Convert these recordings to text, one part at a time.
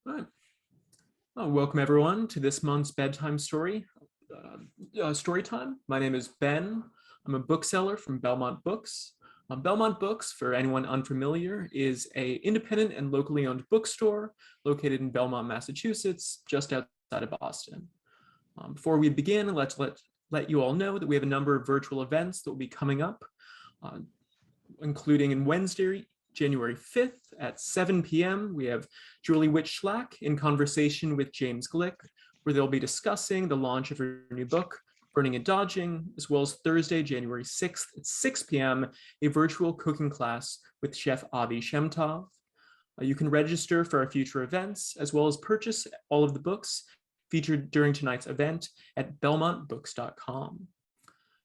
All right. Welcome everyone to this month's bedtime story time. My name is Ben. I'm a bookseller from Belmont Books. Belmont Books, for anyone unfamiliar, is an independent and locally owned bookstore located in Belmont, Massachusetts, just outside of Boston. Before we begin, let's let you all know that we have a number of virtual events that will be coming up, including on Wednesday, January 5th at 7 p.m. We have Julie Witch-Schlack in conversation with James Glick, where they'll be discussing the launch of her new book, Burning and Dodging, as well as Thursday, January 6th at 6 p.m., a virtual cooking class with Chef Avi Shemtov. You can register for our future events, as well as purchase all of the books featured during tonight's event at belmontbooks.com.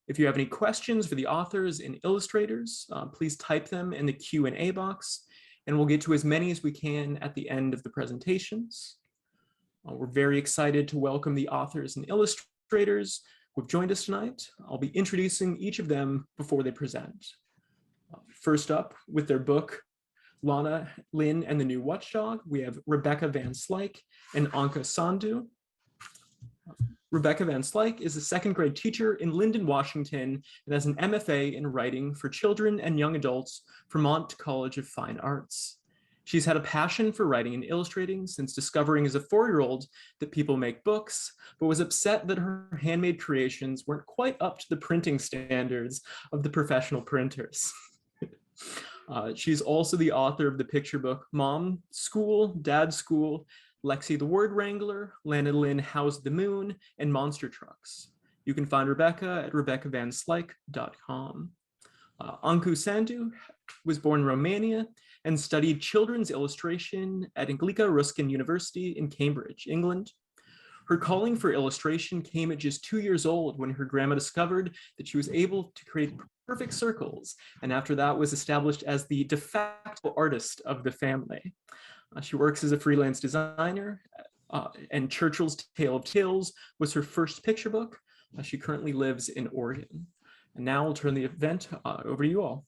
If you have any questions for the authors and illustrators, please type them in the Q&A box, and we'll get to as many as we can at the end of the presentations. We're very excited to welcome the authors and illustrators who have joined us tonight. I'll be introducing each of them before they present. First up, with their book, Lana Lynn and the New Watchdog, we have Rebecca Van Slyke and Anca Sandu. Rebecca Van Slyke is a second grade teacher in Linden, Washington, and has an MFA in writing for children and young adults from Vermont College of Fine Arts. She's had a passion for writing and illustrating since discovering as a 4-year-old that people make books, but was upset that her handmade creations weren't quite up to the printing standards of the professional printers. She's also the author of the picture book Mom School, Dad School, Lexi the Word Wrangler, Lana Lynn Howls the Moon, and Monster Trucks. You can find Rebecca at RebeccaVanSlyke.com. Anca Sandu was born in Romania and studied children's illustration at Anglica Ruskin University in Cambridge, England. Her calling for illustration came at just 2 years old when her grandma discovered that she was able to create perfect circles, and after that was established as the de facto artist of the family. She works as a freelance designer, and Churchill's Tale of Tales was her first picture book. She currently lives in Oregon. And now I'll turn the event over to you all.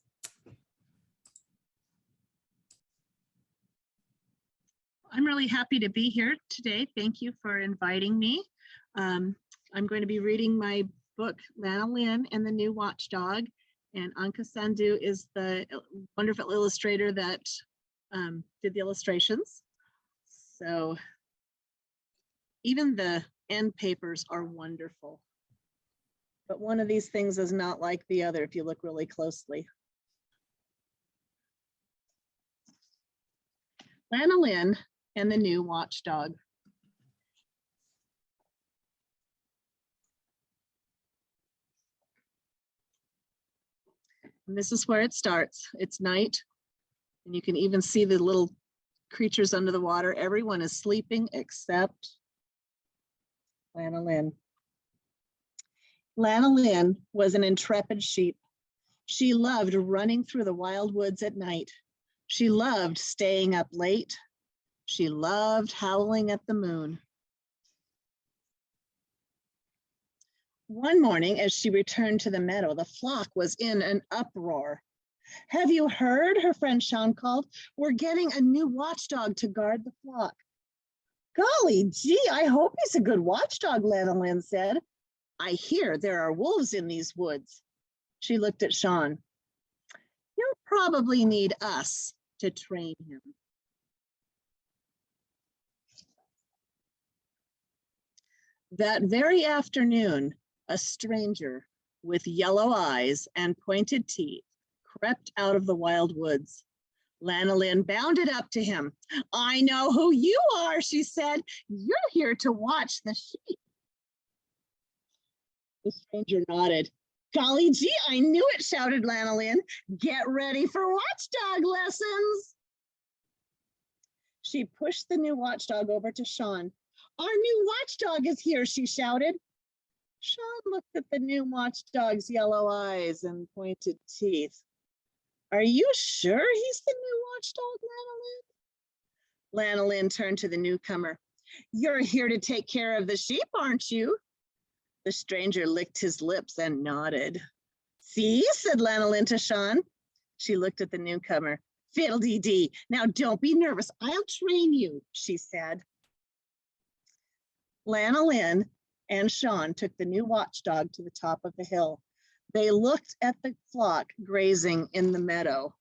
I'm really happy to be here today. Thank you for inviting me. I'm going to be reading my book, Lana Lynn and the New Watchdog, and Anca Sandu is the wonderful illustrator that did the illustrations. So even the end papers are wonderful. But one of these things is not like the other if you look really closely. Lana Lynn and the New Watchdog. And this is where it starts. It's night. And you can even see the little creatures under the water. Everyone is sleeping except Lana Lynn. Lana Lynn was an intrepid sheep. She loved running through the wild woods at night. She loved staying up late. She loved howling at the moon. One morning, as she returned to the meadow, the flock was in an uproar. "Have you heard?" her friend Sean called. "We're getting a new watchdog to guard the flock." "Golly gee, I hope he's a good watchdog," Lana Lynn said. "I hear there are wolves in these woods." She looked at Sean. "You'll probably need us to train him." That very afternoon, a stranger with yellow eyes and pointed teeth crept out of the wild woods. Lana Lynn bounded up to him. "I know who you are," she said. "You're here to watch the sheep." The stranger nodded. "Golly gee, I knew it," shouted Lana Lynn. "Get ready for watchdog lessons." She pushed the new watchdog over to Sean. "Our new watchdog is here," she shouted. Sean looked at the new watchdog's yellow eyes and pointed teeth. "Are you sure he's the new watchdog, Lana Lynn?" Lana Lynn turned to the newcomer. "You're here to take care of the sheep, aren't you?" The stranger licked his lips and nodded. "See," said Lana Lynn to Sean. She looked at the newcomer. Fiddle-dee-dee. Now don't be nervous. I'll train you, she said. Lana Lynn and Sean took the new watchdog to the top of the hill. They looked at the flock grazing in the meadow.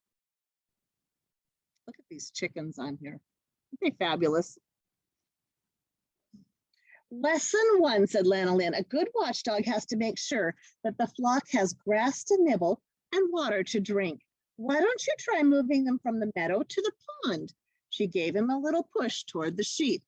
Look at these chickens on here. Aren't they fabulous? Lesson 1, said Lana Lynn. A good watchdog has to make sure that the flock has grass to nibble and water to drink. Why don't you try moving them from the meadow to the pond? She gave him a little push toward the sheep.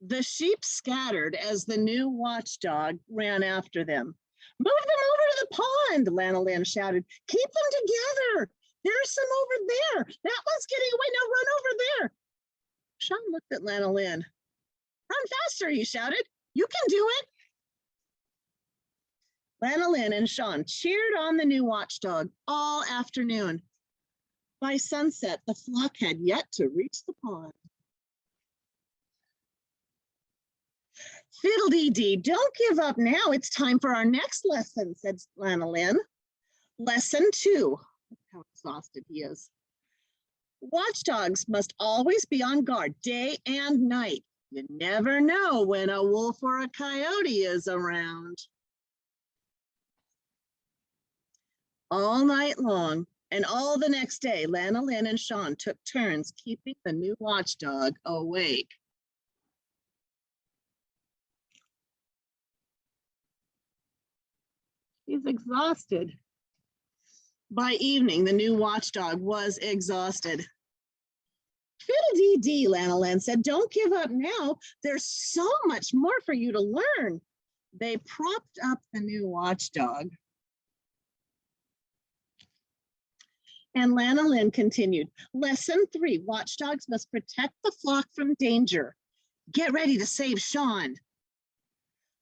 The sheep scattered as the new watchdog ran after them. Move them over to the pond, Lana Lynn shouted. Keep them together. There's some over there. That one's getting away. Now run over there. Sean looked at Lana Lynn. Run faster, he shouted. You can do it. Lana Lynn and Sean cheered on the new watchdog all afternoon. By sunset, the flock had yet to reach the pond. Fiddle-dee-dee, don't give up now. It's time for our next lesson, said Lana Lynn. Lesson 2. Look how exhausted he is. Watchdogs must always be on guard day and night. You never know when a wolf or a coyote is around. All night long and all the next day, Lana Lynn and Sean took turns keeping the new watchdog awake. He's exhausted. By evening, the new watchdog was exhausted. Fiddle-dee-dee, Lana Lynn said, don't give up now. There's so much more for you to learn. They propped up the new watchdog. And Lana Lynn continued, Lesson 3, watchdogs must protect the flock from danger. Get ready to save Sean.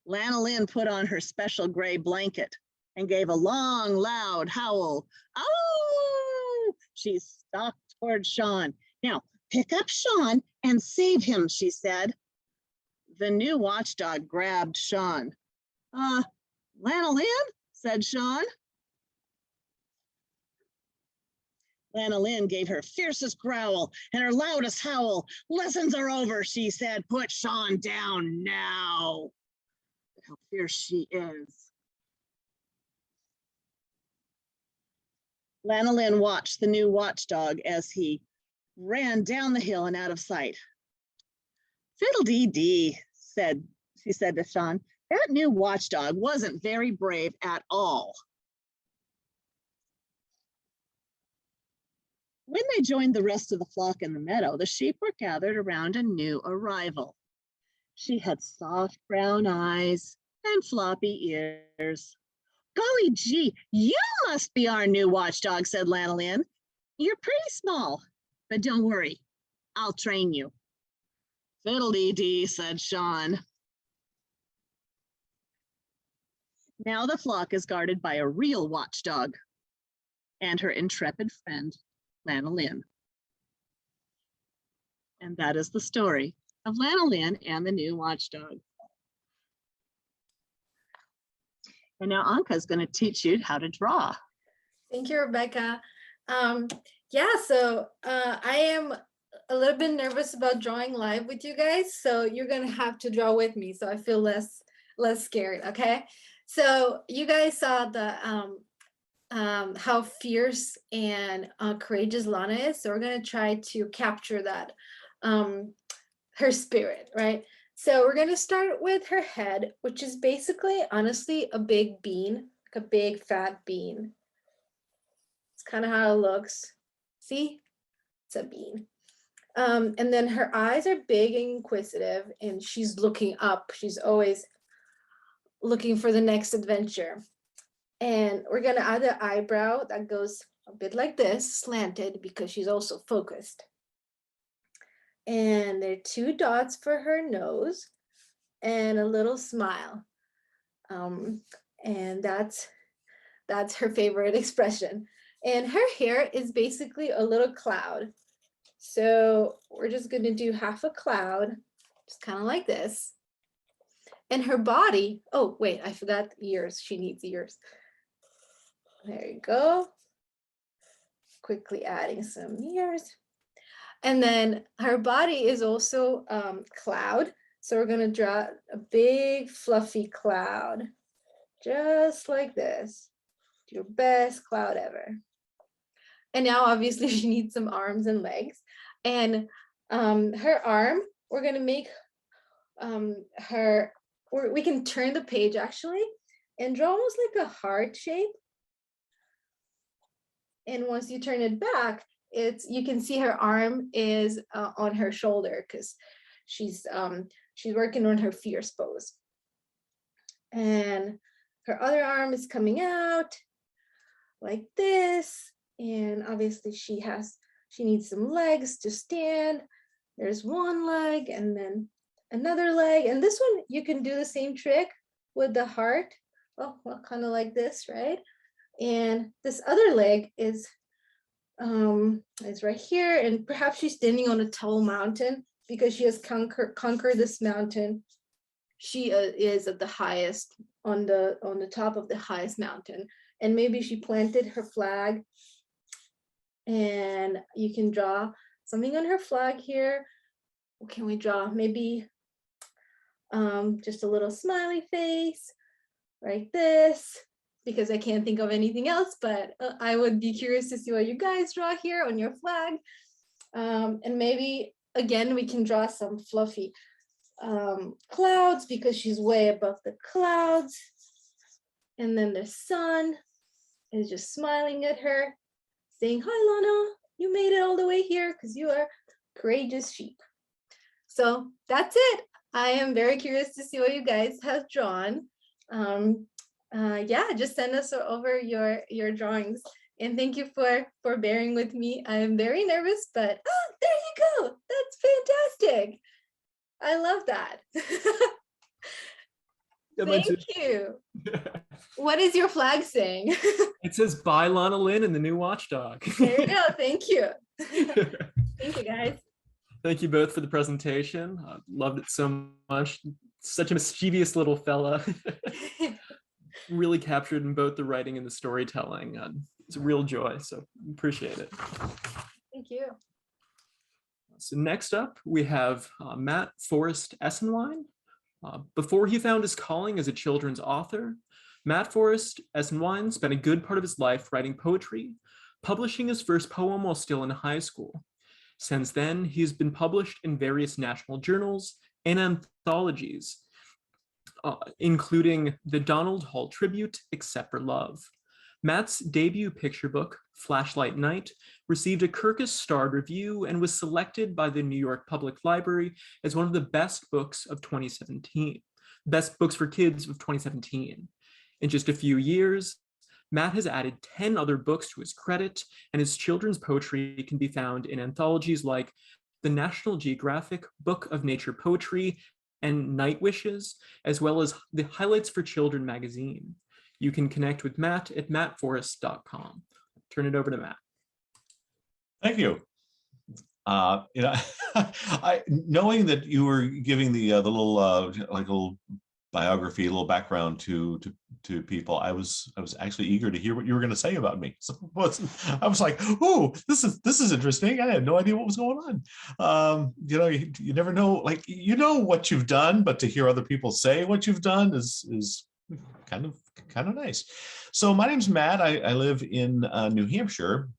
Lana Lynn put on her special gray blanket and gave a long, loud howl. Oh! She stalked toward Sean. Now, pick up Sean and save him, she said. The new watchdog grabbed Sean. Lana Lynn, said Sean. Lana Lynn gave her fiercest growl and her loudest howl. Lessons are over, she said. Put Sean down now. How fierce she is. Lana Lynn watched the new watchdog as he ran down the hill and out of sight. Fiddle-dee-dee, she said to Sean. That new watchdog wasn't very brave at all. When they joined the rest of the flock in the meadow, the sheep were gathered around a new arrival. She had soft brown eyes and floppy ears. Golly gee, you must be our new watchdog, said Lana Lynn. You're pretty small, but don't worry, I'll train you. Fiddle-dee-dee, said Sean. Now the flock is guarded by a real watchdog and her intrepid friend, Lana Lynn. And that is the story of Lana Lynn and the new watchdog. And now Anka is going to teach you how to draw. Thank you, Rebecca. So I am a little bit nervous about drawing live with you guys, so you're going to have to draw with me so I feel less scared, okay? So you guys saw the how fierce and courageous Lana is, so we're going to try to capture that, her spirit, right? So we're going to start with her head, which is basically, honestly, a big bean, like a big fat bean. It's kind of how it looks. See? It's a bean. And then her eyes are big and inquisitive, and she's looking up. She's always looking for the next adventure. And we're going to add an eyebrow that goes a bit like this, slanted, because she's also focused. And there are 2 dots for her nose and a little smile. And that's her favorite expression. And her hair is basically a little cloud. So we're just going to do half a cloud, just kind of like this. And her body, oh, wait, I forgot ears. She needs ears. There you go. quickly adding some ears. And then her body is also cloud. So we're gonna draw a big fluffy cloud, just like this. Your best cloud ever. And now obviously she needs some arms and legs. And her arm, we're gonna make we can turn the page actually and draw almost like a heart shape. And once you turn it back, you can see her arm is on her shoulder because she's working on her fierce pose. And her other arm is coming out like this. And obviously she needs some legs to stand. There's one leg and then another leg. And this one, you can do the same trick with the heart. Well, kind of like this, right? And this other leg is right here. And perhaps she's standing on a tall mountain because she has conquered this mountain. She is at the highest, on the top of the highest mountain. And maybe she planted her flag. And you can draw something on her flag here. What can we draw? Maybe just a little smiley face, like this, because I can't think of anything else, but I would be curious to see what you guys draw here on your flag. And maybe, again, we can draw some fluffy clouds because she's way above the clouds. And then the sun is just smiling at her, saying, "Hi, Lana, you made it all the way here because you are courageous sheep." So that's it. I am very curious to see what you guys have drawn. Yeah, just send us over your drawings. And thank you for bearing with me. I am very nervous, but there you go. That's fantastic. I love that. Thank you. What is your flag saying? It says "Bye, Lana Lynn" and the new Watchdog. There you go. Thank you. Thank you, guys. Thank you both for the presentation. I loved it so much. Such a mischievous little fella. Really captured in both the writing and the storytelling. It's a real joy, so appreciate it. Thank you. So next up, we have Matt Forrest Esenwine. Before he found his calling as a children's author, Matt Forrest Esenwine spent a good part of his life writing poetry, publishing his first poem while still in high school. Since then, he's been published in various national journals and anthologies, including the Donald Hall Tribute, Except for Love. Matt's debut picture book, Flashlight Night, received a Kirkus-starred review and was selected by the New York Public Library as one of the best books of 2017, best books for kids of 2017. In just a few years, Matt has added 10 other books to his credit, and his children's poetry can be found in anthologies like the National Geographic Book of Nature Poetry and Night Wishes, as well as the Highlights for Children magazine. You can connect with Matt at mattforrest.com. Turn it over to Matt. Thank you. Knowing that you were giving the little biography, a little background to people, I was actually eager to hear what you were going to say about me. So I was like, "Oh, this is interesting." I had no idea what was going on. You never know, like, you know what you've done, but to hear other people say what you've done is kind of nice. So my name's Matt. I live in New Hampshire.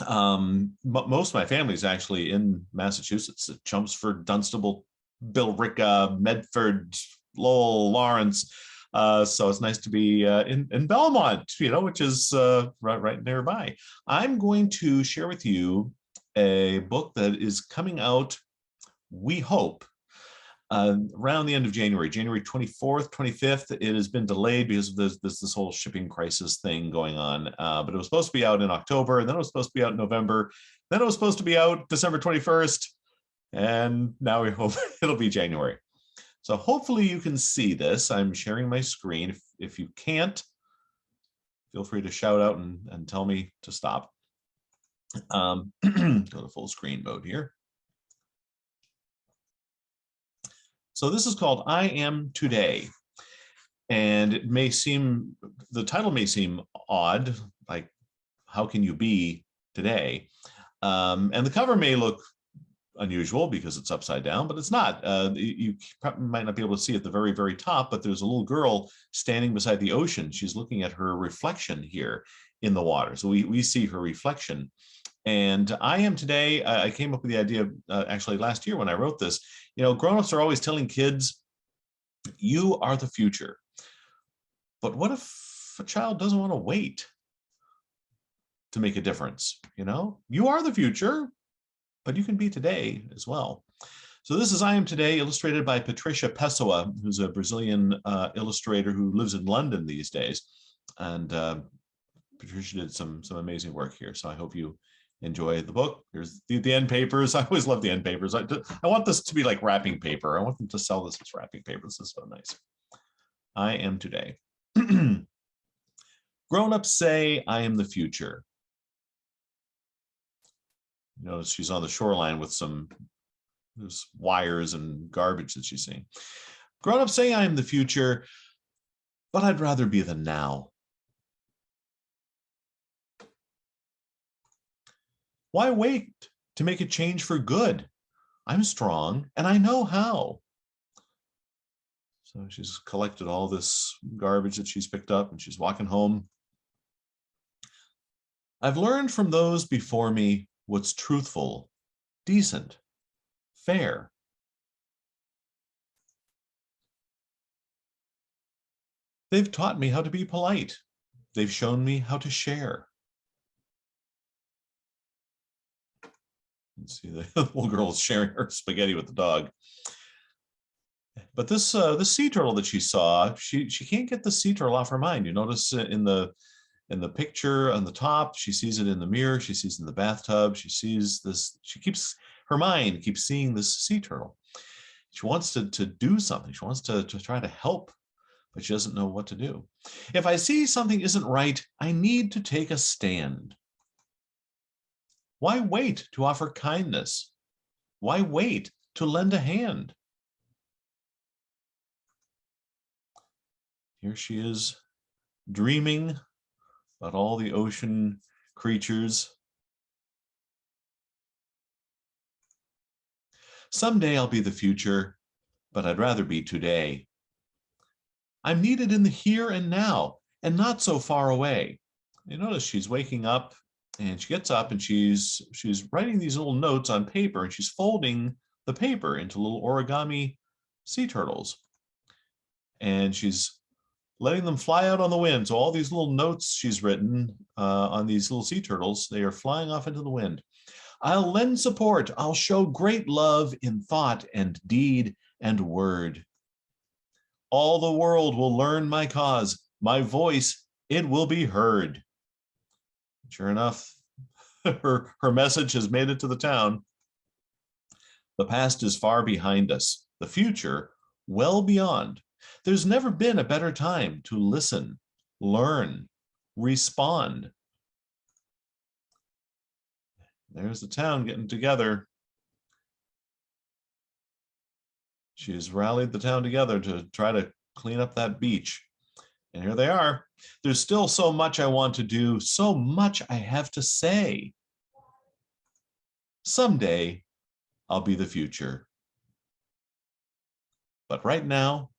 Most of my family is actually in Massachusetts, at Chelmsford, Dunstable, Billerica, Medford, Lowell, Lawrence. So it's nice to be in Belmont, which is right nearby. I'm going to share with you a book that is coming out, we hope, around the end of January 24th, 25th. It has been delayed because of this whole shipping crisis thing going on. But it was supposed to be out in October, and then it was supposed to be out in November. Then it was supposed to be out December 21st. And now we hope it'll be January. So hopefully you can see this. I'm sharing my screen. If you can't, feel free to shout out and tell me to stop. Go to full screen mode here. So this is called I Am Today. And the title may seem odd, like, how can you be today. And the cover may look unusual because it's upside down, but it's not. You probably might not be able to see at the very, very top, but there's a little girl standing beside the ocean. She's looking at her reflection here in the water. So we see her reflection. And I am today, I came up with the idea actually last year when I wrote this, you know, grownups are always telling kids, you are the future. But what if a child doesn't want to wait to make a difference? You know, you are the future, but you can be today as well. So this is I Am Today, illustrated by Patricia Pessoa, who's a Brazilian illustrator who lives in London these days. And Patricia did some amazing work here. So I hope you enjoy the book. Here's the end papers. I always love the end papers. I want this to be like wrapping paper. I want them to sell this as wrapping paper. This is so nice. I Am Today. Grown-ups say I am the future. You notice she's on the shoreline with there's wires and garbage that she's seeing. Grown-ups say I am the future, but I'd rather be the now. Why wait to make a change for good? I'm strong and I know how. So she's collected all this garbage that she's picked up and she's walking home. I've learned from those before me what's truthful, decent, fair. They've taught me how to be polite. They've shown me how to share. Let's see, the little girl is sharing her spaghetti with the dog. But this sea turtle that she saw, she can't get the sea turtle off her mind. You notice in the picture on the top, she sees it in the mirror, she sees it in the bathtub, she sees this, her mind keeps seeing this sea turtle. She wants to do something, she wants to try to help, but she doesn't know what to do. If I see something isn't right, I need to take a stand. Why wait to offer kindness? Why wait to lend a hand? Here she is dreaming about all the ocean creatures. Someday I'll be the future, but I'd rather be today. I'm needed in the here and now, and not so far away. You notice she's waking up, and she gets up and she's writing these little notes on paper, and she's folding the paper into little origami sea turtles. And she's letting them fly out on the wind. So all these little notes she's written on these little sea turtles, they are flying off into the wind. I'll lend support. I'll show great love in thought and deed and word. All the world will learn my cause. My voice, it will be heard. Sure enough, her message has made it to the town. The past is far behind us. The future, well beyond. There's never been a better time to listen, learn, respond. There's the town getting together. She has rallied the town together to try to clean up that beach. And here they are. There's still so much I want to do, so much I have to say. Someday, I'll be the future. But right now,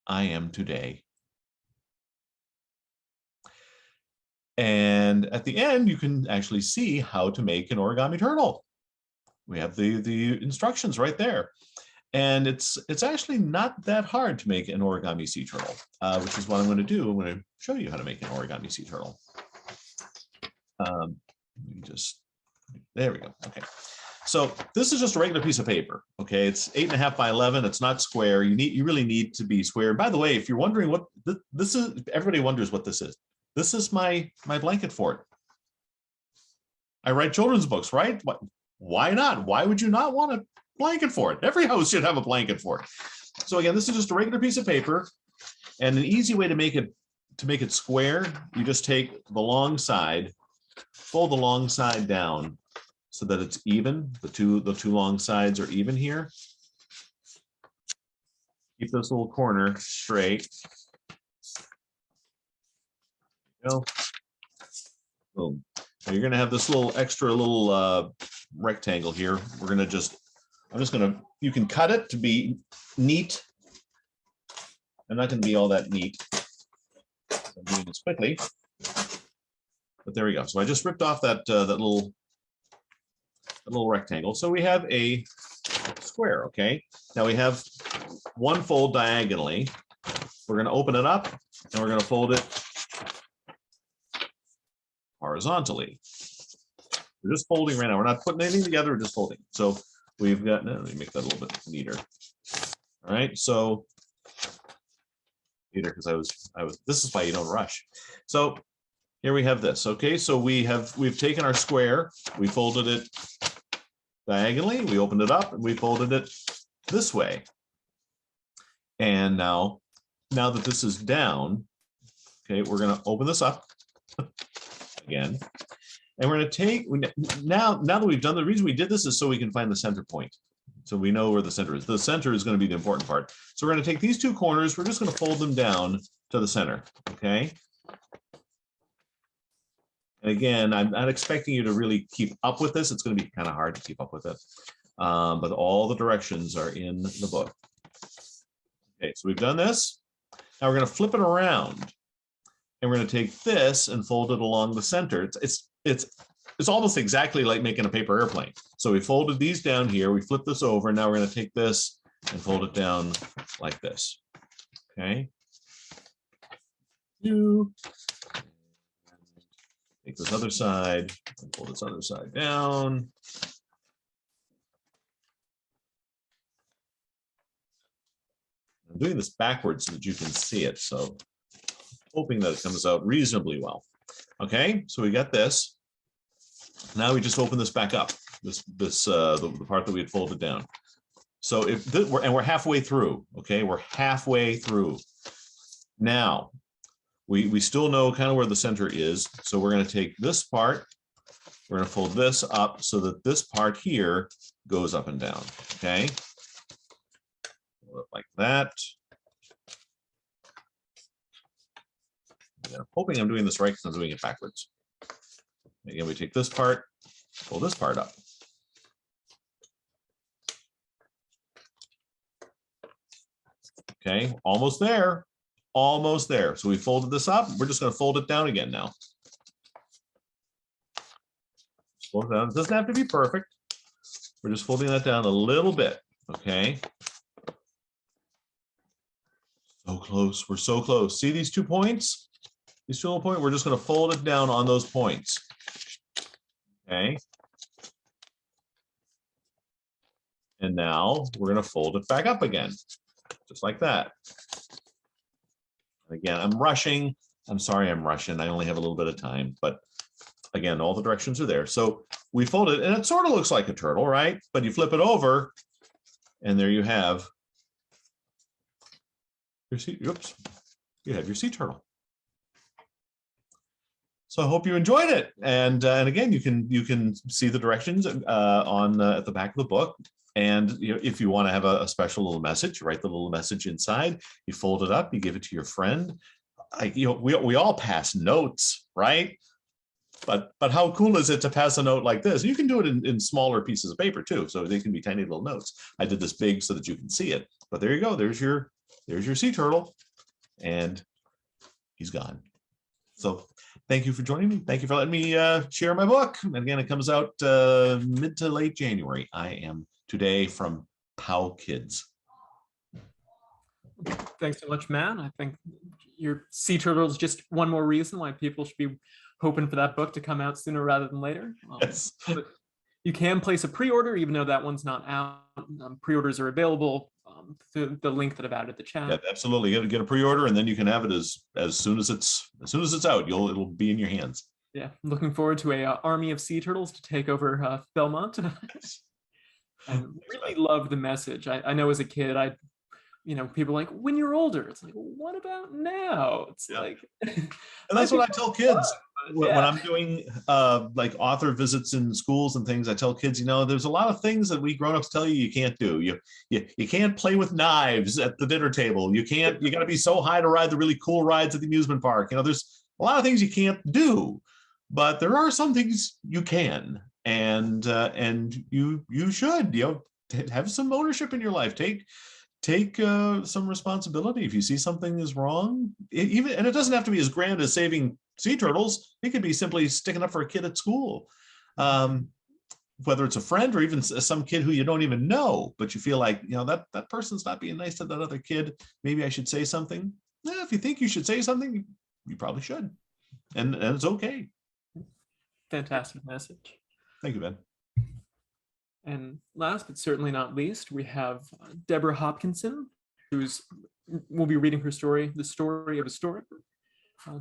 I am today. And at the end, you can actually see how to make an origami turtle. We have the instructions right there. And it's actually not that hard to make an origami sea turtle, which is what I'm going to do. I'm going to show you how to make an origami sea turtle. There we go. Okay. So this is just a regular piece of paper. Okay, it's 8.5 by 11. It's not square. You really need to be square. By the way, if you're wondering what this is, everybody wonders what this is. This is my blanket fort. I write children's books, right? Why not? Why would you not want a blanket fort? Every house should have a blanket fort. So again, this is just a regular piece of paper, and an easy way to make it square, you just take the long side, fold the long side down so that it's even. The two long sides are even here. Keep this little corner straight. Go. Boom. Now you're going to have this little extra little rectangle here. We're going to just, you can cut it to be neat. I'm not going to be all that neat. I'm doing this quickly. But there we go. So I just ripped off that little rectangle. So we have a square, okay? Now we have one fold diagonally. We're going to open it up and we're going to fold it horizontally. We're just folding right now. We're not putting anything together, we're just folding. So we've got, let me make that a little bit neater. All right, so because this is why you don't rush. So here we have this, okay? So we've taken our square, we folded it diagonally, we opened it up, and we folded it this way. And now that this is down, okay, we're going to open this up again, and we're going to take, now that we've done, the reason we did this is so we can find the center point. So we know where the center is. The center is going to be the important part. So we're going to take these two corners, we're just going to fold them down to the center, okay? And again, I'm not expecting you to really keep up with this. It's going to be kind of hard to keep up with it. But all the directions are in the book. Okay, so we've done this. Now we're going to flip it around. And we're going to take this and fold it along the center. It's almost exactly like making a paper airplane. So we folded these down here. We flip this over. Now we're going to take this and fold it down like this. Okay. Take this other side and fold this other side down. I'm doing this backwards so that you can see it. So hoping that it comes out reasonably well. Okay, so we got this. Now we just open this back up, the part that we had folded down. So we're halfway through, okay? We're halfway through. Now, we still know kind of where the center is. So we're going to take this part, we're going to fold this up so that this part here goes up and down, okay? Like that. I'm hoping I'm doing this right because I'm doing it backwards. Again, we take this part, pull this part up. Okay, almost there, almost there. So we folded this up. We're just going to fold it down again now. Fold it down. It doesn't have to be perfect. We're just folding that down a little bit. Okay. So close. We're so close. See these 2 points? These 2 little points. We're just going to fold it down on those points. Okay. And now we're going to fold it back up again, just like that. Again, I'm rushing. I'm sorry I'm rushing. I only have a little bit of time, but again, all the directions are there. So we fold it, and it sort of looks like a turtle, right? But you flip it over, and there you have your sea. Oops, you have your sea turtle. So I hope you enjoyed it, and again, you can see the directions at the back of the book. And if you want to have a special little message, write the little message inside. You fold it up, you give it to your friend. We all pass notes, right? But how cool is it to pass a note like this? You can do it in smaller pieces of paper too, so they can be tiny little notes. I did this big so that you can see it. But there you go. There's your sea turtle, and he's gone. So thank you for joining me. Thank you for letting me share my book. And again, it comes out mid to late January. I am today from POW Kids. Thanks so much, Matt. I think your sea turtle is just one more reason why people should be hoping for that book to come out sooner rather than later. Yes. But you can place a pre-order, even though that one's not out. Pre-orders are available through the link that I've added the chat. Yeah, absolutely. You got to get a pre-order, and then you can have it as soon as it's out. It'll be in your hands. Yeah, looking forward to a army of sea turtles to take over Belmont. I really love the message. I know as a kid, people are like, when you're older, it's like, well, what about now? It's like, and that's what I tell kids when I'm doing like author visits in schools and things. I tell kids, there's a lot of things that we grown-ups tell you can't do. You can't play with knives at the dinner table. You got to be so high to ride the really cool rides at the amusement park. There's a lot of things you can't do. but there are some things you can, and you should, have some ownership in your life. Take some responsibility. If you see something is wrong, and it doesn't have to be as grand as saving sea turtles. It could be simply sticking up for a kid at school, whether it's a friend or even some kid who you don't even know, but you feel like, that person's not being nice to that other kid. Maybe I should say something. If you think you should say something, you probably should, and it's okay. Fantastic message. Thank you, Ben. And last but certainly not least, we have Deborah Hopkinson, we'll be reading her story, The Story of a Story.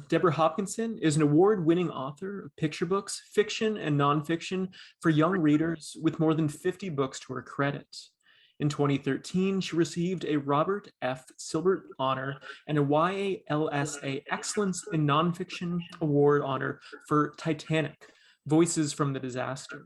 Deborah Hopkinson is an award-winning author of picture books, fiction and nonfiction for young readers with more than 50 books to her credit. In 2013, she received a Robert F. Silbert Honor and a YALSA Excellence in Nonfiction Award Honor for Titanic, Voices from the Disaster.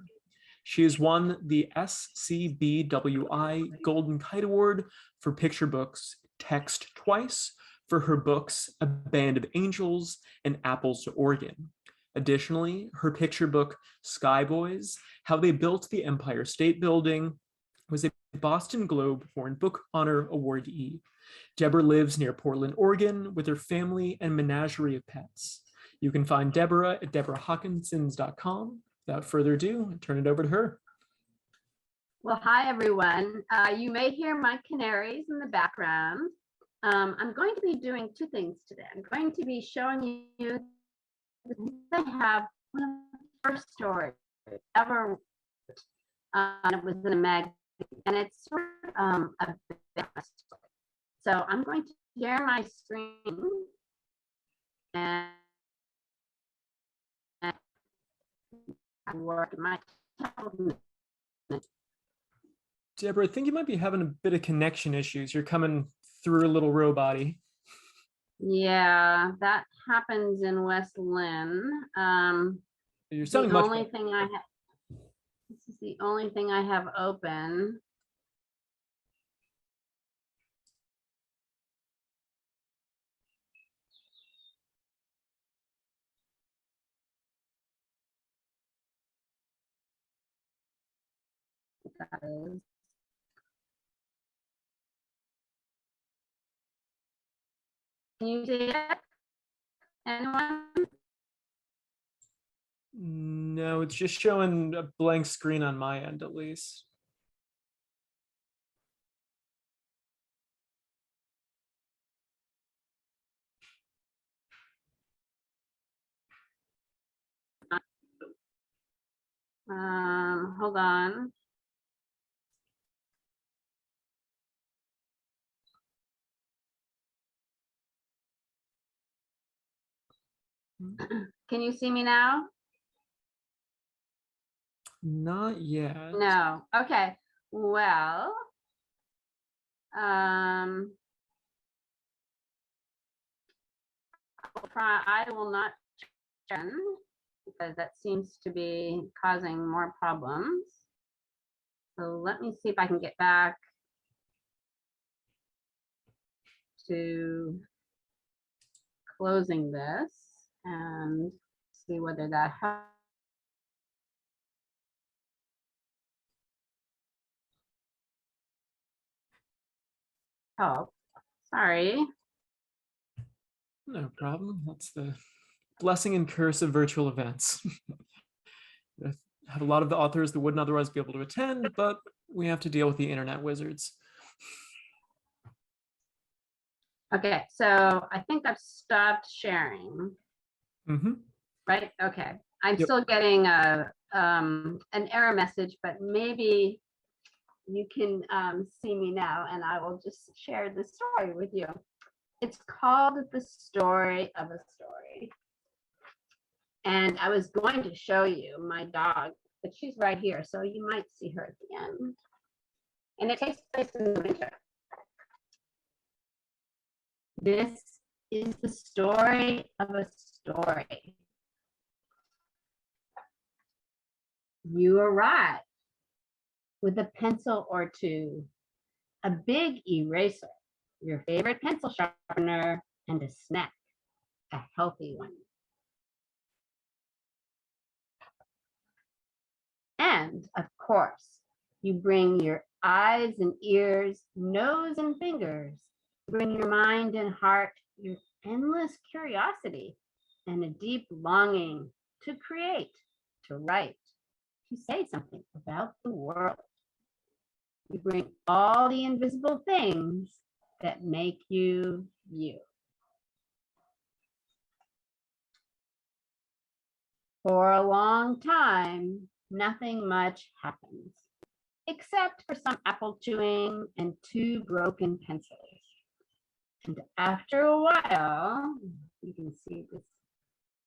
She has won the SCBWI Golden Kite Award for picture books text twice for her books A Band of Angels and Apples to Oregon. Additionally, her picture book Sky Boys, How They Built the Empire State Building was a Boston Globe Foreign Book Honor awardee. Deborah lives near Portland, Oregon with her family and menagerie of pets. You can find Deborah at deborahhopkinsons.com. Without further ado, I turn it over to her. Well, hi, everyone. You may hear my canaries in the background. I'm going to be doing two things today. I'm going to be showing you I have one of the first stories ever. It was in a magazine, and it's sort of a best story. So I'm going to share my screen and work my tablet. Deborah, I think you might be having a bit of connection issues. You're coming through a little robot-y. Yeah, that happens in West Lynn. You're sounding much better. This is the only thing I have open. That is. Can you see it? Anyone? No, it's just showing a blank screen on my end, at least. Hold on. Can you see me now? Not yet. No. Okay. Well, I will not because that seems to be causing more problems. So let me see if I can get back to closing this and see whether that helps. Sorry. No problem. That's the blessing and curse of virtual events. I have a lot of the authors that wouldn't otherwise be able to attend, but we have to deal with the internet wizards. Okay, so I think I've stopped sharing. Mm-hmm. Right? Okay. I'm still getting an error message, but maybe you can see me now, and I will just share the story with you. It's called The Story of a Story. And I was going to show you my dog, but she's right here, so you might see her at the end. And it takes place in the winter. This is the story of a story. You arrive with a pencil or two, a big eraser, your favorite pencil sharpener, and a snack, a healthy one. And of course, you bring your eyes and ears, nose and fingers, bring your mind and heart, your endless curiosity, and a deep longing to create, to write, to say something about the world. You bring all the invisible things that make you you. For a long time, nothing much happens, except for some apple chewing and 2 broken pencils. And after a while, you can see this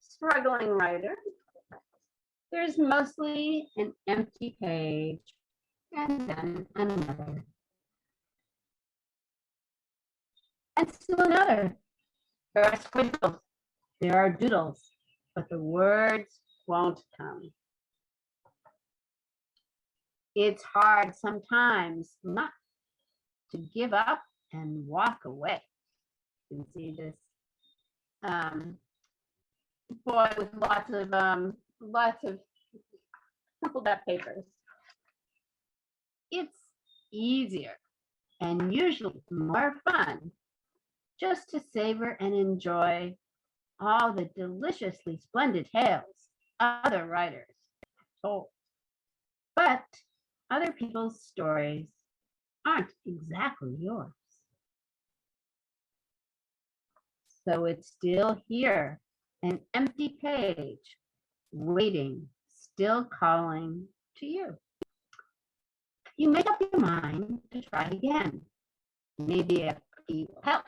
struggling writer, there's mostly an empty page and then another. And still another. There are squiggles, there are doodles, but the words won't come. It's hard sometimes not to give up and walk away. You can see this boy with lots of crumpled up papers. It's easier and usually more fun just to savor and enjoy all the deliciously splendid tales other writers have told. But other people's stories aren't exactly yours. So it's still here, an empty page, waiting, still calling to you. You make up your mind to try again. Maybe a cookie will help.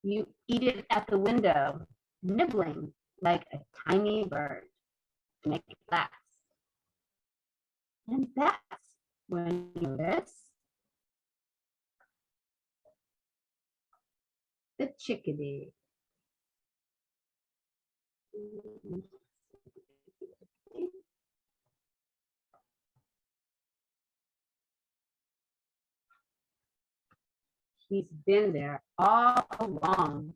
You eat it at the window, nibbling like a tiny bird to make it last. And that's when you notice the chickadee. He's been there all along,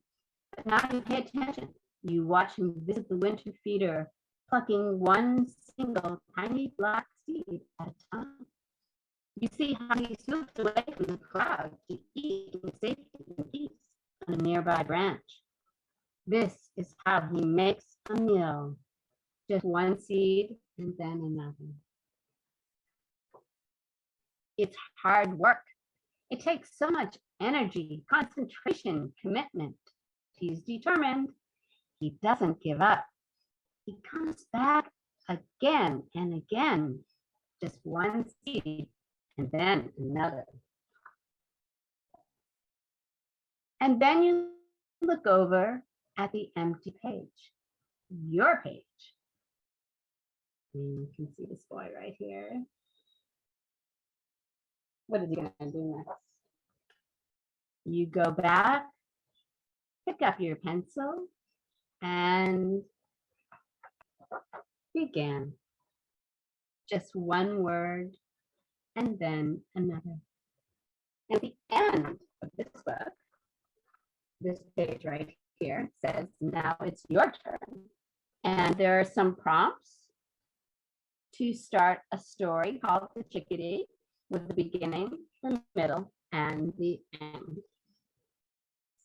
but now you pay attention. You watch him visit the winter feeder, plucking one single tiny black seed at a time. You see how he swoops away from the crowd to eat in safety and peace on a nearby branch. This is how he makes a meal. Just one seed and then another. It's hard work. It takes so much energy, concentration, commitment. He's determined. He doesn't give up. He comes back again and again. Just one seed and then another. And then you look over at the empty page, your page. And you can see this boy right here. What is he going to do next? You go back, pick up your pencil, and begin. Just one word, and then another. At the end of this book, this page right here says, now it's your turn. And there are some prompts to start a story called The Chickadee, with the beginning, the middle, and the end.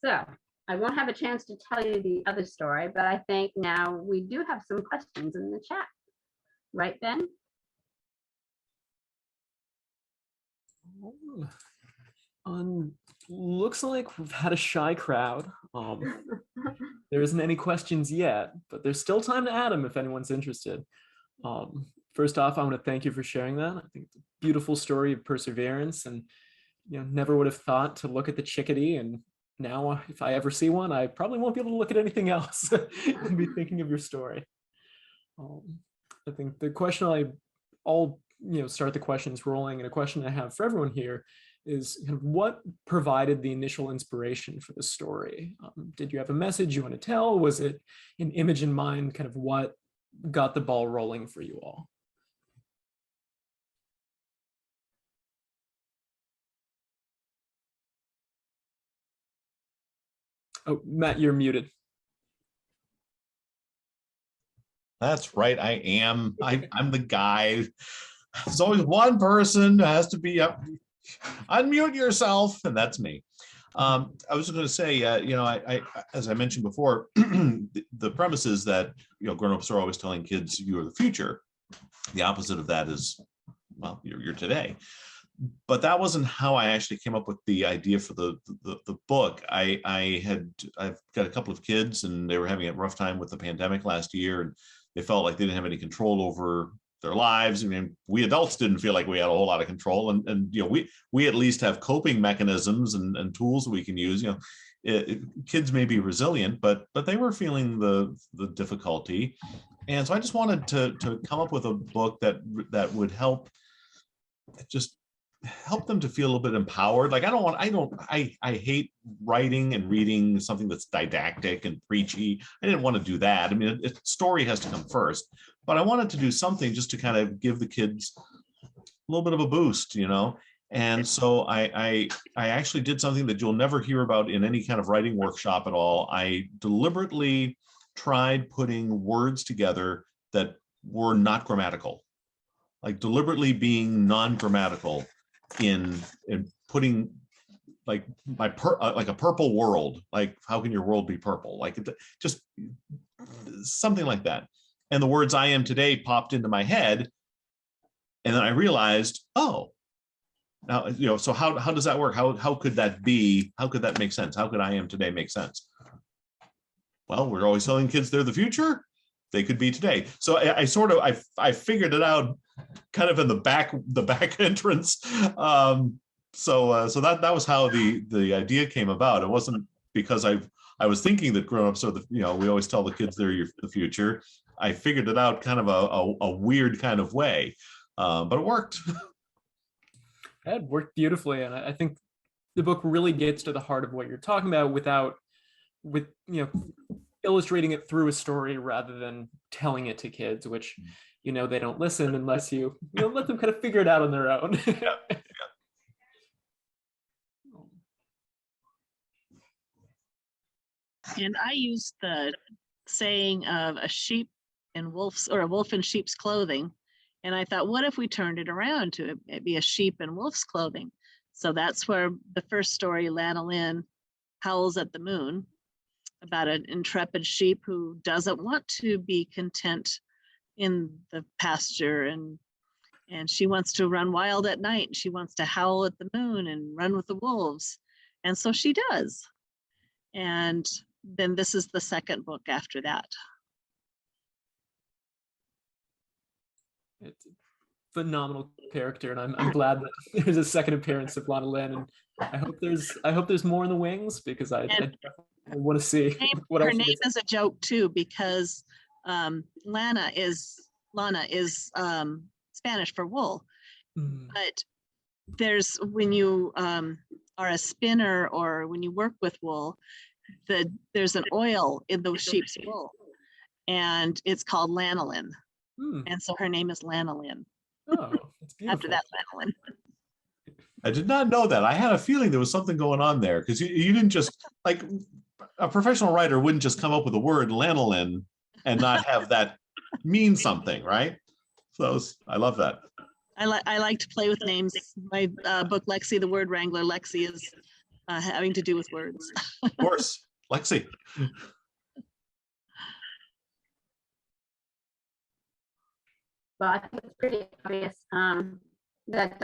So I won't have a chance to tell you the other story, but I think now we do have some questions in the chat. Right, Ben? Looks like we've had a shy crowd. There isn't any questions yet, but there's still time to add them if anyone's interested. First off, I want to thank you for sharing that. I think it's a beautiful story of perseverance, and never would have thought to look at the chickadee, and now if I ever see one, I probably won't be able to look at anything else and be thinking of your story. I think the question I'll start the questions rolling, and a question I have for everyone here is what provided the initial inspiration for the story? Did you have a message you want to tell? Was it an image in mind? Kind of what got the ball rolling for you all? Oh, Matt, you're muted. That's right. I am. I'm the guy. There's always one person who has to be up. Unmute yourself, and that's me. I was going to say, as I mentioned before, the premise is that grown-ups are always telling kids you are the future. The opposite of that is, well, you're today. But that wasn't how I actually came up with the idea for the book. I've got a couple of kids, and they were having a rough time with the pandemic last year, and they felt like they didn't have any control over their lives. I mean, we adults didn't feel like we had a whole lot of control, and we at least have coping mechanisms and tools that we can use. Kids may be resilient, but they were feeling the difficulty, and so I just wanted to come up with a book that would help them to feel a little bit empowered. Like I hate writing and reading something that's didactic and preachy. I didn't want to do that. I mean, story has to come first, but I wanted to do something just to kind of give the kids a little bit of a boost, And so I actually did something that you'll never hear about in any kind of writing workshop at all. I deliberately tried putting words together that were not grammatical, like deliberately being non-grammatical in putting like like a purple world. Like, how can your world be purple? Like, just something like that. And the words "I am today" popped into my head, and then I realized, oh, now so how does that work? How could that be? How could that make sense? How could "I am today" make sense? Well, we're always telling kids they're the future. They could be today. So I figured it out kind of in the back entrance. So that was how the idea came about. It wasn't because I was thinking that grown-ups are we always tell the kids they're the future. I figured it out kind of a weird kind of way, but it worked. It worked beautifully, and I think the book really gets to the heart of what you're talking about with illustrating it through a story rather than telling it to kids, which they don't listen unless you let them kind of figure it out on their own. Yeah. And I used the saying of a sheep in wolf's, or a wolf in sheep's clothing. And I thought, what if we turned it around to it be a sheep in wolf's clothing? So that's where the first story, Lana Lynn, Howls at the Moon, about an intrepid sheep who doesn't want to be content in the pasture, and she wants to run wild at night. She wants to howl at the moon and run with the wolves. And so she does. And then this is the second book after that. It's a phenomenal character, and I'm glad that there's a second appearance of Lana Lynn, and I hope there's more in the wings, because I want to see what else. Her name is a joke too, because Lana is Spanish for wool. But there's, when you are a spinner or when you work with wool, there's an oil in the sheep's wool, and it's called Lanolin. And so her name is Lana Lynn. Oh, that's beautiful. After that, Lanolin. I did not know that. I had a feeling there was something going on there, because you didn't just, like, a professional writer wouldn't just come up with the word lanolin and not have that mean something, right? So I love that. I like to play with names. My book, Lexi, the Word Wrangler, Lexi is having to do with words. Of course, Lexi. Well, I think it's pretty obvious that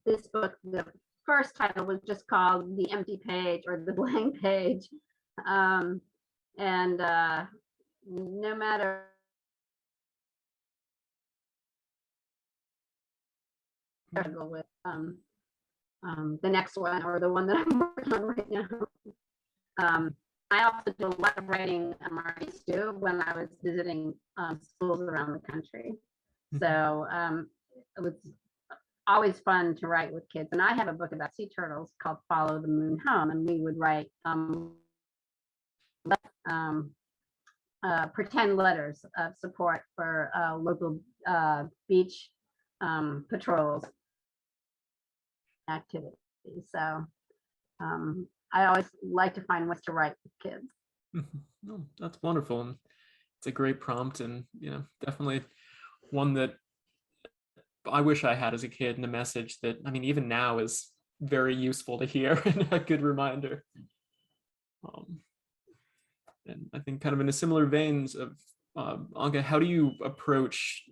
this book, the first title was just called The Empty Page, or The Blank Page. And no matter with the next one, or the one that I'm working on right now. I also do a lot of writing, I used to, when I was visiting schools around the country. So it was always fun to write with kids. And I have a book about sea turtles called Follow the Moon Home, and we would write pretend letters of support for local beach patrols activities. So I always like to find ways to write with kids. No, that's wonderful. And it's a great prompt, and definitely one that I wish I had as a kid, and a message that, I mean, even now is very useful to hear and a good reminder. And I think kind of in a similar veins of Anka, how do you approach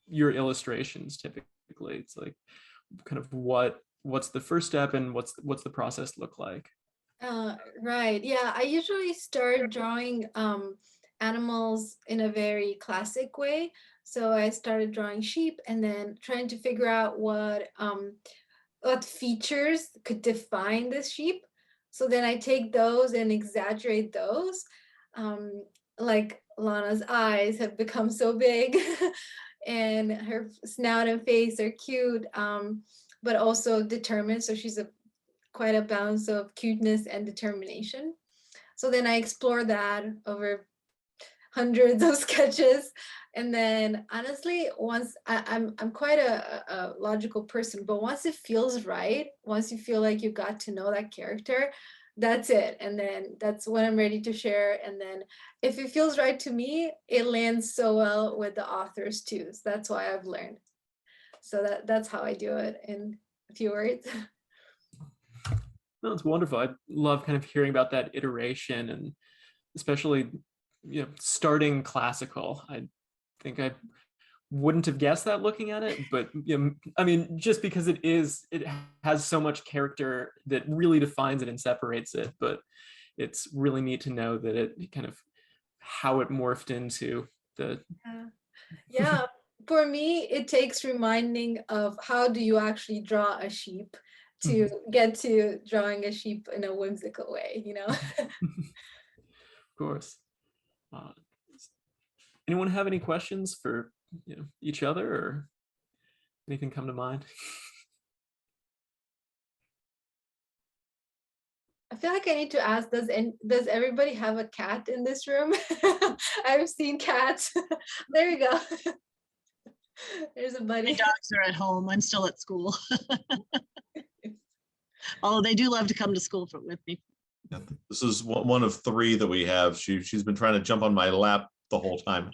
your illustrations typically? It's like kind of what's the first step, and what's the process look like? Right. Yeah, I usually start drawing animals in a very classic way. So I started drawing sheep and then trying to figure out what features could define this sheep. So then I take those and exaggerate those. Like Lana's eyes have become so big and her snout and face are cute, but also determined. So she's quite a balance of cuteness and determination. So then I explore that over hundreds of sketches. And then honestly, once I'm quite a logical person, but once it feels right, once you feel like you got to know that character, that's it. And then that's when I'm ready to share. And then if it feels right to me, it lands so well with the authors too. So that's why I've learned. So that's how I do it in a few words. No, it's wonderful. I love kind of hearing about that iteration, and especially starting classical. I think I wouldn't have guessed that looking at it, but I mean, just because it has so much character that really defines it and separates it. But it's really neat to know that it kind of how it morphed into the yeah. For me, it takes reminding of how do you actually draw a sheep to get to drawing a sheep in a whimsical way, Of course. Anyone have any questions for each other, or anything come to mind? I feel like I need to ask, does everybody have a cat in this room? I've seen cats. There you go. There's a buddy. My dogs are at home. I'm still at school. Although they do love to come to school with me. Yeah, this is one of three that we have. She's been trying to jump on my lap the whole time.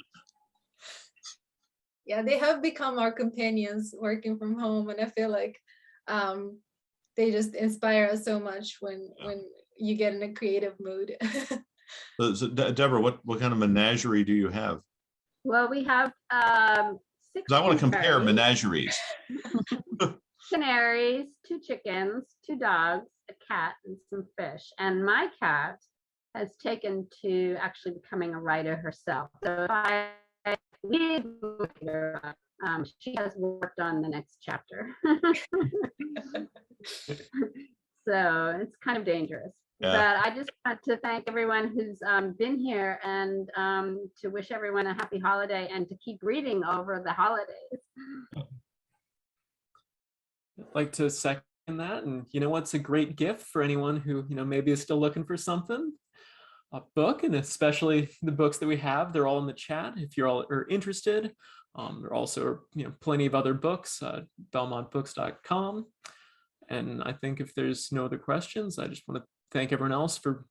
Yeah, they have become our companions working from home, and I feel like they just inspire us so much when you get in a creative mood. So Deborah, what kind of menagerie do you have? Well, we have 6 I want to compare canaries. menageries. Canaries, 2 chickens, 2 dogs, a cat, and some fish. And my cat has taken to actually becoming a writer herself. So if I need her, she has worked on the next chapter. So it's kind of dangerous. Yeah. But I just want to thank everyone who's been here, and to wish everyone a happy holiday, and to keep reading over the holidays. I'd like to second that, and what's a great gift for anyone who maybe is still looking for something, a book, and especially the books that we have, they're all in the chat if you're all are interested. There are also plenty of other books, belmontbooks.com. And I think if there's no other questions, I just want to thank everyone else for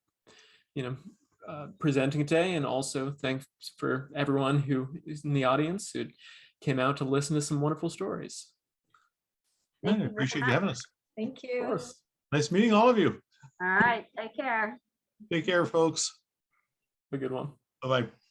presenting today, and also thanks for everyone who is in the audience who came out to listen to some wonderful stories. I appreciate you having us. Thank Of you. course. Nice meeting all of you. All right, take care. Take care, folks. A good one. Bye-bye.